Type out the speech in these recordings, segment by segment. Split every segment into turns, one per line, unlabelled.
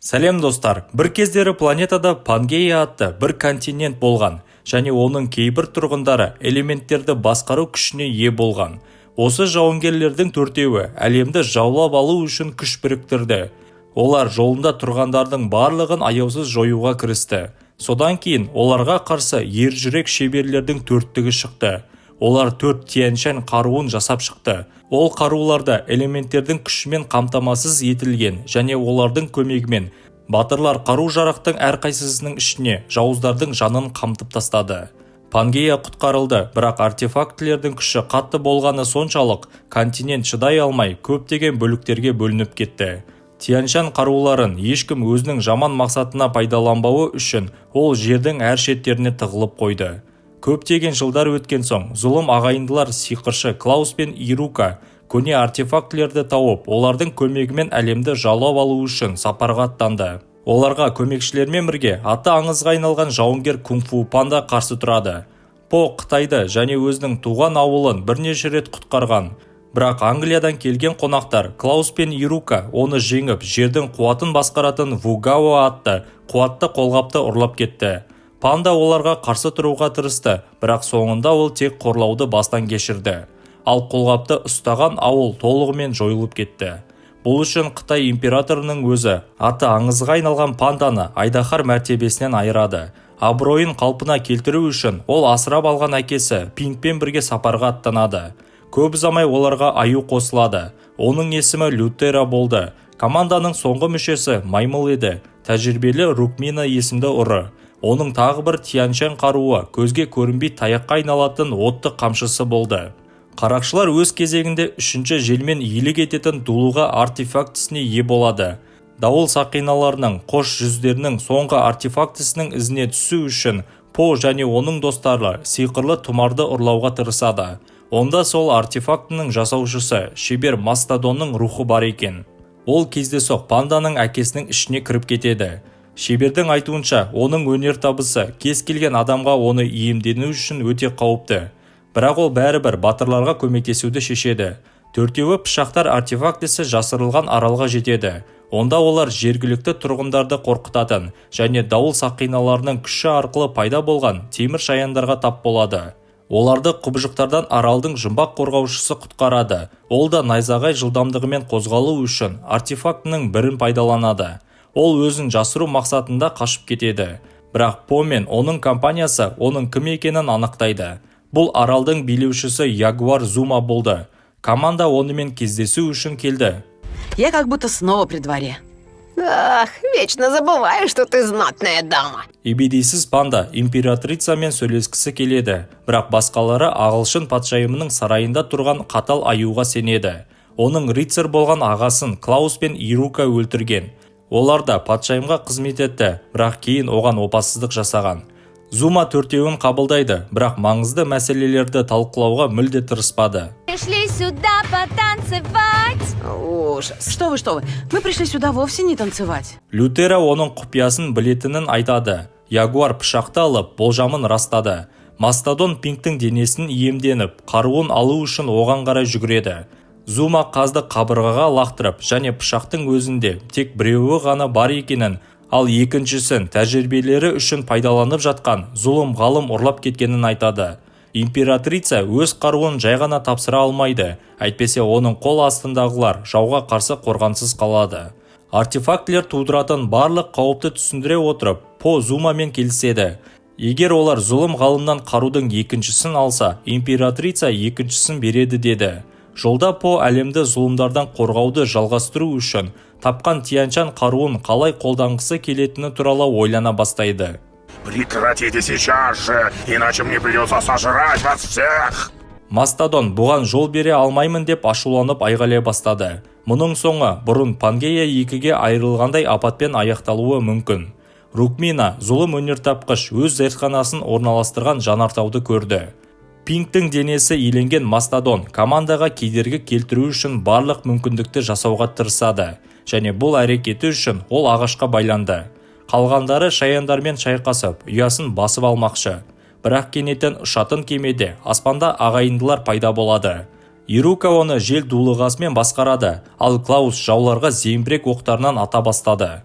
Сәлем достар, бір кездері планетада Пангея атты бір континент болған, және оның кейбір тұрғындары элементтерді басқару күшіне ие болған. Осы жауынгерлердің төртеуі әлемді жаулап алу үшін күш біріктірді. Олар жолында тұрғандардың барлығын аяусыз жоюға кірісті. Содан кейін оларға қарсы ержүрек шеберлердің төрттігі шықты. Олар 4 Тянь-Шань қаруын жасап шықты. Ол қаруларда элементтердің күшімен қамтамасыз етілген және олардың көмегімен батырлар қару-жарақтың әрқайсысының ішіне жауыздардың жанын қамтып тастады. Пангея құтқарылды, бірақ артефактілердің күші қатты болғаны соншалық континент шыдай алмай көптеген бөліктерге бөлініп кетті. Тянь-Шань қаруларын ешкім өзінің жаман мақсатына пайдаланбауы үшін ол жердің әр шеттеріне тығылып қойды. Көптеген жылдар өткен соң, зұлым ағайындылар сиқыршы Клаус пен Ирука көне артефактілерді тауып, олардың көмегімен әлемді жаулап алу үшін сапарға аттанды. Оларға көмекшілермен бірге аты аңызға айналған жауынгер Кунг-фу Панда қарсы тұрады. По Қытайды және өзінің туған ауылын бірнеше рет құтқарған. Бірақ Англиядан келген қонақтар Клаус пен Ирука оны жеңіп, жердің қуатын басқаратын Вугао атты қуатты қолғапты ұрлап кетті. Панда оларға қарсы тұруға тырысты, бірақ соңында ол тек қорлауды бастан кешірді. Ал қолғапты ұстаған ауыл толығымен жойылып кетті. Бұл үшін Қытай императорының өзі аты аңызға айналған панданы айдаһар мәртебесінен айырады. Абыройын қалпына келтіру үшін ол асырап алған әкесі Пингпен бірге сапарға аттанады. Көп ұзамай оларға аю қосылады. Оның есімі Лютера болды. Команданың соңғы мүшесі Маймыл еді. Тәжірибелі Рукмина есімді ұры. Оның тағы бір Тянь-Шань қаруы көзге көрінбей таяққа айналатын отты қамшысы болды. Қарақшылар өз кезегінде үшінші желмен иелік ететін дулыға артефактісіне ие болады. Дауыл сақиналарының қош жүздерінің соңғы артефактісінің ізіне түсу үшін По және оның достары сиқырлы тұмарды ұрлауға тырысады. Онда сол артефактінің жасаушысы шебер Мастодонның рухы бар екен. Ол кездейсоқ панданың әкесінің ішіне кіріп кетеді. Шебердің айтуынша, оның өнер табысы кез келген адамға оны иемдену үшін өте қауіпті. Бірақ ол бәрібір батырларға көмектесуді шешеді. Төртеуі пышақтар артефактісі жасырылған аралға жетеді. Онда олар жергілікті тұрғындарды қорқытатын және дауыл сақиналарының күші арқылы пайда болған темір шаяндарға тап болады. Оларды құбыжықтардан аралдың жұмбақ қорғаушысы құтқарады. Ол да найзағай жылдамдығымен қозғалу үшін артефактінің бірін пайдаланады. Ол өзін жасыру мақсатында қашып кетеді. Бірақ По мен оның компаниясы оның кім екенін анықтайды. Бұл аралдың билеушісі Ягуар Зума болды. Команда онымен кездесу үшін келді.
Я как будто снова при дворе.
Ах, вечно забываю, что ты знатная дама.
Ебедейсіз панда императрицамен сөйлескісі келеді. Бірақ басқалары ағылшын патшайымының сарайында тұрған қатал аюға сенеді. Оның рицар болған ағасын Клаус пен Ирука өлтірген. Олар да патшайымға қызмет етті, бірақ кейін оған опасыздық жасаған. Зума төртеуін қабылдайды, бірақ маңызды мәселелерді талқылауға мүлде тырыспады.
Пришли сюда потанцевать.
Ужас.
Что вы, мы пришли сюда вовсе не танцевать.
Лютера оның құпиясын білетінін айтады. Ягуар пышақты алып, болжамын растады. Мастодон Пингтің денесін иемденіп, қаруын алу үшін оған қарай жүгіреді. Зума қазды қабырғаға лақтырып, және пышақтың өзінде тек біреуі ғана бар екенін, ал екіншісін тәжірибелері үшін пайдаланып жатқан зұлым ғалым ұрлап кеткенін айтады. Императрица өз қаруын жай ғана тапсыра алмайды, әйтпесе оның қол астындағылар жауға қарсы қорғансыз қалады. Артефактілер тудыратын барлық қауіпті түсіндіре отырып, По Зумамен келіседі. Егер олар зұлым ғалымнан қарудың екіншісін алса, императрица екіншісін береді деді. Жолда По әлемді зұлымдардан қорғауды жалғастыру үшін тапқан Тянь-Шань қаруын қалай қолданғысы келетіні туралы ойлана бастайды.
Прекратите сейчас же, иначе мне придется сожрать вас всех!
Мастодон бұған жол бере алмаймын деп ашуланып айғайлай бастады. Мұның соңы бұрын Пангея екіге айырылғандай апатпен аяқталуы мүмкін. Рукмина, зұлым өнертапқыш, өз зертханасын орналастырған жанартауды көрді. Пингтің денесі иленген Мастодон командаға кедергі келтіру үшін барлық мүмкіндікті жасауға тырысады, және бұл әрекеті үшін ол ағашқа байланды. Қалғандары шаяндармен шайқасып, ұясын басып алмақшы. Бірақ кенеттен ұшатын кемеде аспанда ағайындылар пайда болады. Ирука оны жел дулығасымен басқарады, ал Клаус жауларға зеңбірек оқтарынан ата бастады.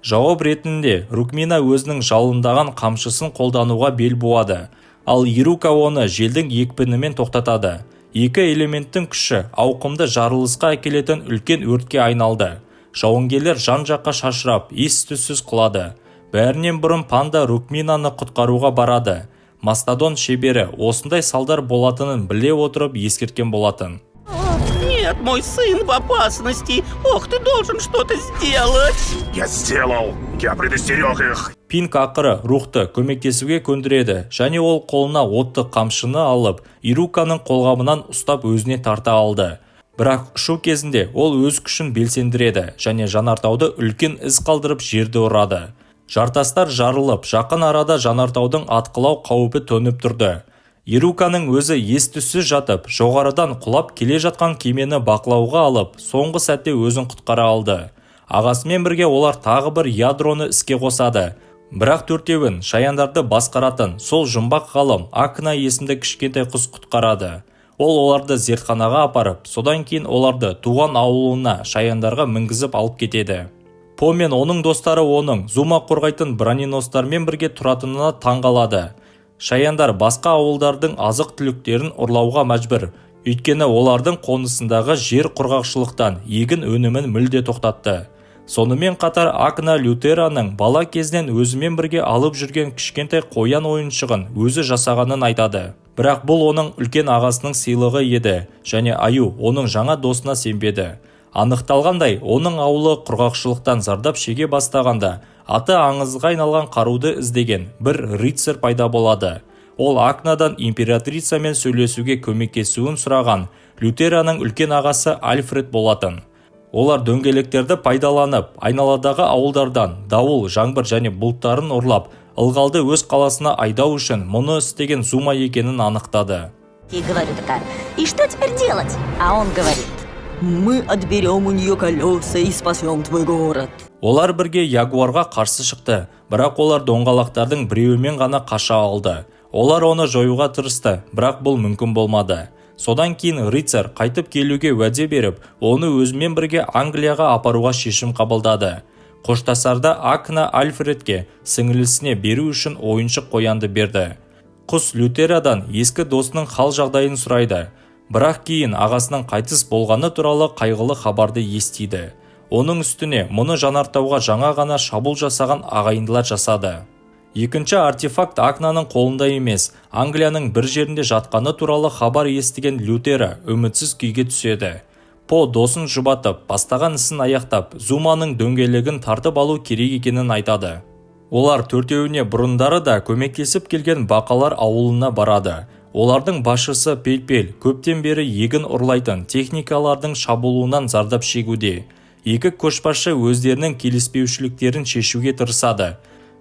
Жауап ретінде Рукмина өзінің жалындаған қамшысын қолдануға бел буады, ал Ирука оны желдің екпінімен тоқтатады. Екі элементтің күші ауқымды жарылысқа әкелетін үлкен өртке айналды. Жауынгерлер жан-жаққа шашырап, ес-түссіз құлады. Бәрінен бұрын панда Рукминаны құтқаруға барады. Мастодон шебері осындай салдар болатынын біле отырып ескерткен болатын.
Нет, мой сын в опасности. Ох, ты должен что-то сделать.
Я сделал! Я предостерег их!
Пинк ақыры рухты көмектесуге көндіреді, және ол қолына отты қамшыны алып, Ируканың қолғабынан ұстап өзіне тарта алды. Бірақ ұшу кезінде ол өз күшін белсендіреді және жанартауды үлкен із қалдырып жерді ұрады. Жартастар жарылып, жақын арада жанартаудың атқылау қаупі төніп тұрды. Ируканың өзі ес-түссіз жатып, жоғарыдан құлап келе жатқан кемені бақылауға алып, соңғы сәтте өзін құтқара алды. Ағасымен бірге олар тағы бір ядроны іске қосады. Бірақ төртеуін шаяндарды басқаратын сол жұмбақ ғалым Акна есімді кішкентай құс құтқарады. Ол оларды зертханаға апарып, содан кейін оларды туған ауылына шаяндарға мінгізіп алып кетеді. По мен оның достары оның Зума қорғайтын броненосстармен бірге тұратынына таңғалады. Шаяндар басқа ауылдардың азық түліктерін ұрлауға мәжбүр, өйткені олардың қонысындағы жер құрғақшылықтан егін өнімін мүлде тоқтатты. Сонымен қатар Акна Лютераның бала кезінен өзімен бірге алып жүрген кішкентай қоян ойыншығын өзі жасағанын айтады. Бірақ бұл оның үлкен ағасының сыйлығы еді, және Аю оның жаңа досына сенбеді. Анықталғандай, оның ауылы құрғақшылықтан зардап шеге бастағанда, аты аңызға айналған қаруды іздеген бір рыцарь пайда болады. Ол Акнадан императрицамен сөйлесуге көмектесуін сұраған Лютераның үлкен ағасы Альфред болатын. Олар дөңгелектерді пайдаланып, айналадағы ауылдардан дауыл, жаңбыр және бұлттарын ұрлап, ылғалды өз қаласына айдау үшін мұны істеген Зума екенін анықтады.
И говорю такая: и что теперь делать? А он говорит: мы отберем у нее колеса и спасем твой город.
Олар бірге ягуарға қарсы шықты, бірақ олар доңғалақтардың біреуімен ғана қаша алды. Олар оны жоюға тырысты, бірақ бұл мүмкін болмады. Содан кейін рыцарь қайтып келуге уәде беріп, оны өзімен бірге Англияға апаруға шешім қабылдады. Қоштасарда Акна Альфредке сіңілісіне беру үшін ойыншық қоянды берді. Құс Лютерадан ескі досының хал жағдайын сұрайды, бірақ кейін ағасының қайтыс болғаны туралы қайғылы хабарды естиді. Оның үстіне мұны жанартауға жаңа ғана шабуыл жасаған ағайындылар жасады. Екінші артефакт Акнаның қолында емес, Англияның бір жерінде жатқаны туралы хабар естіген Лютера үмітсіз күйге түседі. По досын жұбатып, бастаған ісін аяқтап, Зуманың дөңгелегін тартып алу керек екенін айтады. Олар төртеуіне бұрындары да көмектесіп келген бақалар ауылына барады. Олардың басшысы Пелпел көптен бері егін ұрлайтын техникалардың шабуылынан зардап шегуде. Екі көшбасшы өздерінің келіспеушіліктерін шешуге тырысады.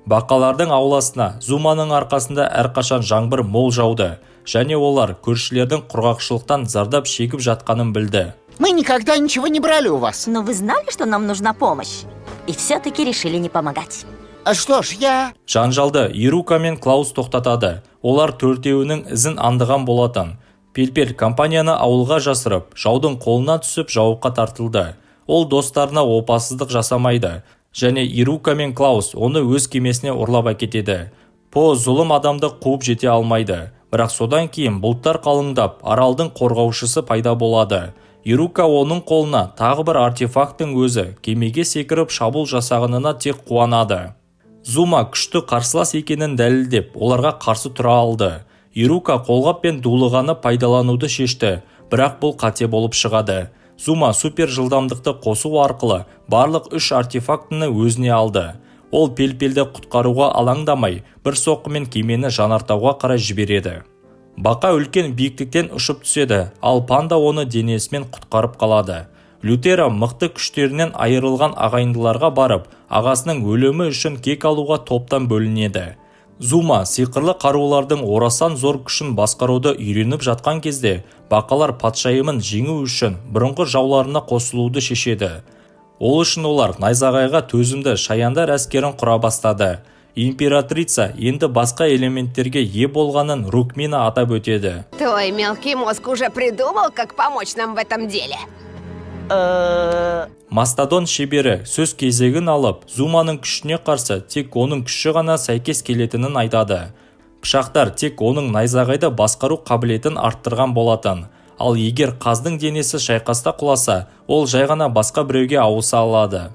Бақалардың ауласына Зуманың арқасында әрқашан жаңбыр мол жауды, және олар көршілердің құрғақшылықтан зардап шегіп жатқанын білді.
Мы никогда ничего не брали у вас.
Но вы знали, что нам нужна помощь? И все-таки решили не помогать.
А что ж, я...
Жанжалды Ирука мен Клаус тоқтатады. Олар төртеуінің ізін аңдыған болатын. Пелпел компанияны ауылға жасырып, жаудың қолына түсіп жауапқа тартылды. Ол достарына опасыздық жасамайды, және Ирука мен Клаус оны өз кемесіне ұрлап әкетеді. По зұлым адамды қуып жете алмайды, бірақ содан кейін бұлттар қалыңдап, аралдың қорғаушысы пайда болады. Ирука оның қолына тағы бір артефактың өзі кемеге секіріп шабуыл жасағанына тек қуанады. Зума күшті қарсылас екенін дәлелдеп, оларға қарсы тұра алды. Ирука қолғап пен дулығаны пайдалануды шешті, бірақ бұл қате болып шығады. Зума супер жылдамдықты қосу арқылы барлық үш артефактыны өзіне алды. Ол Пелпелді құтқаруға алаңдамай, бір соққымен кемені жанартауға қарай жібереді. Бақа үлкен биіктіктен ұшып түседі, ал панда оны денесімен құтқарып қалады. Лютера мықты күштерінен айырылған ағайындыларға барып, ағасының өлімі үшін кек алуға топтан бөлінеді. Зума сиқырлы қарулардың орасан зор күшін басқаруды үйреніп жатқан кезде, бақалар патшайымын жеңу үшін бұрынғы жауларына қосылуды шешеді. Ол үшін олар найзағайға төзімді шаяндар әскерін құра бастады. Императрица енді басқа элементтерге ие болғанын Рукмина атап өтеді.
Твой мелкий мозг уже придумал, как помочь нам в этом деле.
Мастодон шебері сөз кезегін алып, Зуманың күшіне қарсы тек оның күші ғана сәйкес келетінін айтады. Пышақтар тек оның найзағайды басқару қабілетін арттырған болатын. Ал егер қаздың денесі шайқаста құласа, ол жай ғана басқа біреуге ауыса алады.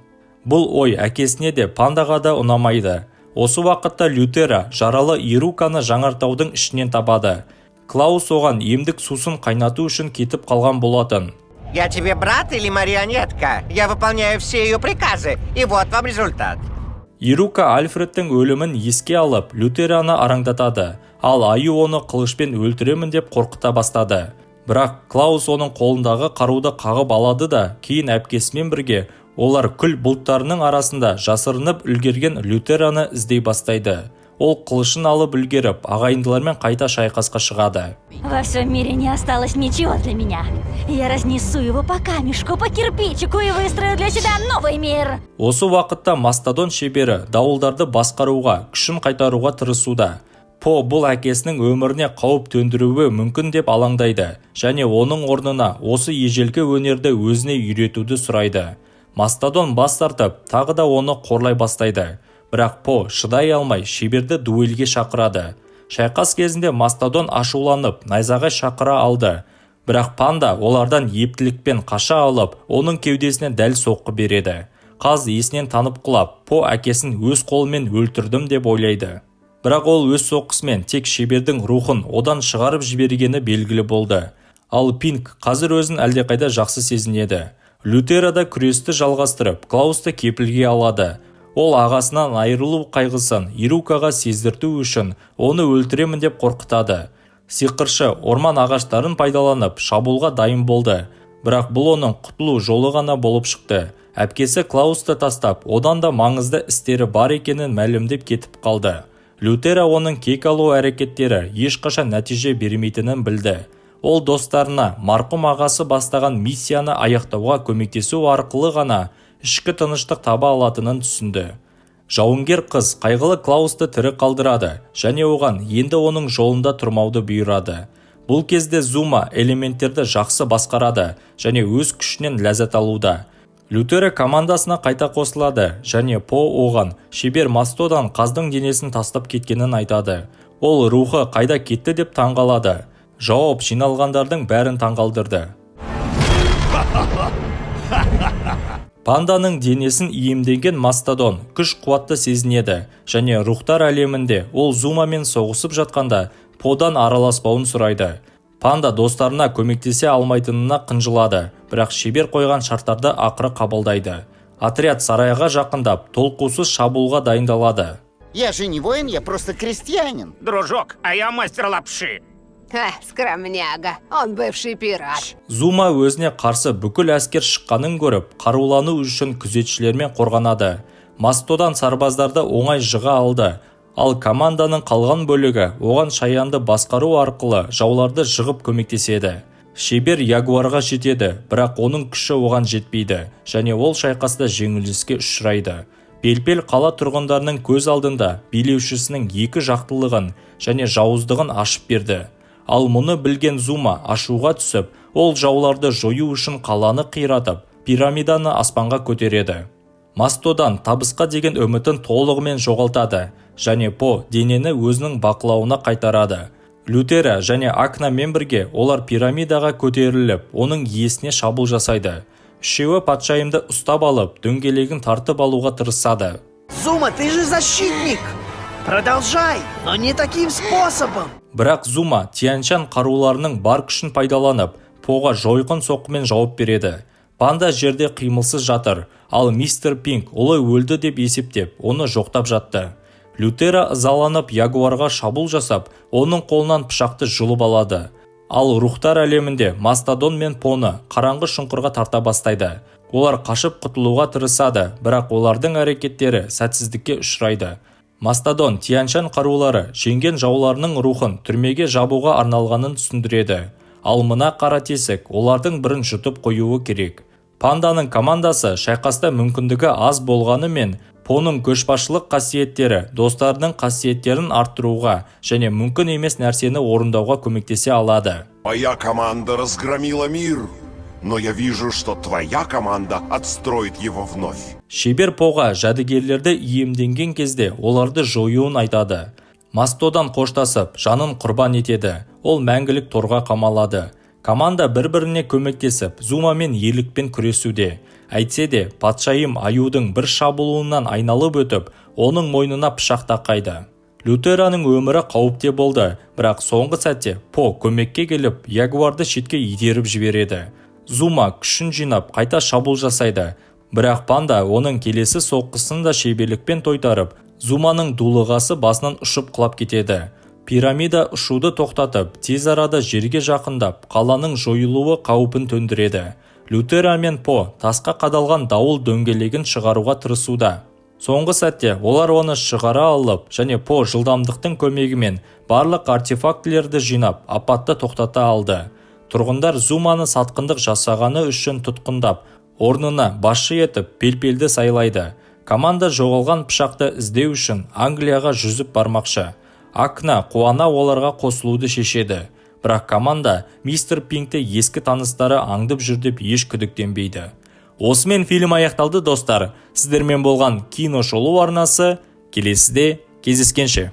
Бұл ой әкесіне де пандаға да ұнамайды. Осы уақытта Лютера жаралы Ируканы жаңартаудың ішінен табады. Клаус оған емдік сусын қайнату үшін кетіп қалған болатын.
Я тебе брат или марионетка? Я выполняю все ее приказы, и вот вам результат.
Ирука Альфредтің өлімін еске алып, Лютераны араңдатады, ал аю оны қылышпен өлтіремін деп қорқыта бастады. Бірақ Клаус оның қолындағы қаруды қағып алады да, кейін әпкесімен бірге олар күл бұлттарының арасында жасырынып үлгерген Лютераны іздей бастайды. Ол қылышын алып үлгеріп, ағайындылармен қайта шайқасқа шығады.
Во всем мире не осталось ничего для меня. Я разнесу его по камешку, по кирпичику и выстрою для себя новый мир.
Осы уақытта Мастодон шебері дауылдарды басқаруға, күшін қайтаруға тырысуда. По бұл әкесінің өміріне қауіп төндіруі мүмкін деп алаңдайды, және оның орнына осы ежелгі өнерді өзіне үйретуді сұрайды. Мастодон бас тартып, тағы да оны қорлай бастайды. Бірақ По шыдай алмай шеберді дуэльге шақырады. Шайқас кезінде Мастодон ашуланып, найзағай шақыра алды. Бірақ панда олардан ептілікпен қаша алып, оның кеудесіне дәл соққы береді. Қаз есінен танып құлап, По әкесін өз қолымен өлтірдім деп ойлайды. Бірақ ол өз соққысымен тек шебердің рухын одан шығарып жібергені белгілі болды. Ал Пинк қазір өзін әлдеқайда жақсы сезінеді. Лютера да күресті жалғастырып, Клаусты кепілге алады. Ол ағасынан айырылу қайғысын Ирукаға сездірту үшін оны өлтіремін деп қорқытады. Сиқыршы орман ағаштарын пайдаланып шабуылға дайын болды. Бірақ бұл оның құтылу жолы ғана болып шықты. Әпкесі Клаусты тастап, одан да маңызды істері бар екенін мәлімдеп кетіп қалды. Лютера оның кек алу әрекеттері ешқашан нәтиже бермейтінін білді. Ол достарына марқұм ағасы бастаған миссияны аяқтауға көмектесу арқылы ғана ішкі тыныштық таба алатынын түсінді. Жауынгер қыз қайғылы Клаусты тірі қалдырады, және оған енді оның жолында тұрмауды бұйырады. Бұл кезде Зума элементтерді жақсы басқарады, және өз күшінен ләззат алуда. Лютера командасына қайта қосылады, және По оған шебер Мастодон қаздың денесін тастап кеткенін айтады. Ол рухы қайда кетті деп таңғалады. Жауап жиналғандардың бәрін таңғалдырды. Панданың денесін иемденген Мастодон күш-қуатты сезінеді, және рухтар әлемінде ол Зумамен соғысып жатқанда Подан араласпауын сұрайды. Панда достарына көмектесе алмайтынына қынжылады, бірақ шебер қойған шарттарды ақыры қабылдайды. Отряд сарайға жақындап, толқусыз шабуылға дайындалады.
Я же не воин, я просто крестьянин.
Дружок, а я мастер лапши.
Скромняга, он бывший пират.
Зума өзіне қарсы бүкіл әскер шыққанын көріп, қарулану үшін күзетшілермен қорғанады. Мастодон сарбаздарды оңай жыға алды, ал команданың қалған бөлігі оған шаянды басқару арқылы жауларды жығып көмектеседі. Шебер ягуарға жетеді, бірақ оның күші оған жетпейді, және ол шайқаста жеңіліске ұшырайды. Белпел қала тұрғындарының көз алдында билеушісінің екі жақтылығын және жауыздығын ашып берді. Ал мұны білген Зума ашуға түсіп, ол жауларды жою үшін қаланы қиратып, пирамиданы аспанға көтереді. Мастодон табысқа деген үмітін толығымен жоғалтады, және По денені өзінің бақылауына қайтарады. Лютера және Акнамен бірге олар пирамидаға көтеріліп, оның иесіне шабуыл жасайды. Үшеуі патшайымды ұстап алып, дөңгелегін тартып алуға тырысады.
Зума, ты же защитник! Продолжай, но не таким способом!
Бірақ Зума Тяньшан қаруларының бар күшін пайдаланып, Поға жойқын соққымен жауап береді. Панда жерде қимылсыз жатыр, ал мистер Пинк ұлы өлді деп есептеп, оны жоқтап жатты. Лютера ызаланып ягуарға шабуыл жасап, оның қолынан пышақты жұлып алады. Ал рухтар әлемінде Мастодон мен Поны қараңғы шұңқырға тарта бастайды. Олар қашып құтылуға тырысады, бірақ олардың әрекеттері сәтсіздікке ұшырайды. Мастодон Тяньшан қарулары жеңген жауларының рухын түрмеге жабуға арналғанын түсіндіреді. Ал мына қара тесік олардың бірін жұтып қоюы керек. Панданың командасы шайқаста мүмкіндігі аз болғанымен, Поның көшбасшылық қасиеттері достарының қасиеттерін арттыруға және мүмкін емес нәрсені орындауға көмектесе алады.
Моя команда разгромила мир, но я вижу, что твоя команда отстроит его вновь.
Шебер Поға жәдігерлерді иемденген кезде оларды жоюын айтады. Мастодан қоштасып, жанын құрбан етеді. Ол мәңгілік торға қамалады. Команда бір-біріне көмектесіп, Зумамен ерлікпен күресуде. Әйтсе де, патшайым аюдың бір шабуылынан айналып өтіп, оның мойнына пышақ тақайды. Лютераның өмірі қауіпте болды, бірақ соңғы сәтте По көмекке келіп, ягуарды шетке итеріп жібереді. Зума күшін жинап, қайта шабуыл жасайды. Бірақ панда оның келесі соққысын да шеберлікпен тойтарып, Зуманың дулығасы басынан ұшып құлап кетеді. Пирамида ұшуды тоқтатып, тез арада жерге жақындап, қаланың жойылуы қаупін төндіреді. Лютера мен По тасқа қадалған дауыл дөңгелегін шығаруға тырысуда. Соңғы сәтте олар оны шығара алып, және По жылдамдықтың көмегімен барлық артефактілерді жинап, апатты тоқтата алды. Тұрғындар Зуманы сатқындық жасағаны үшін тұтқындап, орнына басшы етіп пелпелді сайлайды. Команда жоғалған пышақты іздеу үшін Англияға жүзіп бармақшы. Акна қуана оларға қосылуды шешеді. Бірақ команда мистер Пинкті ескі таныстары аңдып жүр деп еш күдіктенбейді. Осымен фильм аяқталды достар. Сіздермен болған кино шолу арнасы келесіде кездескенше.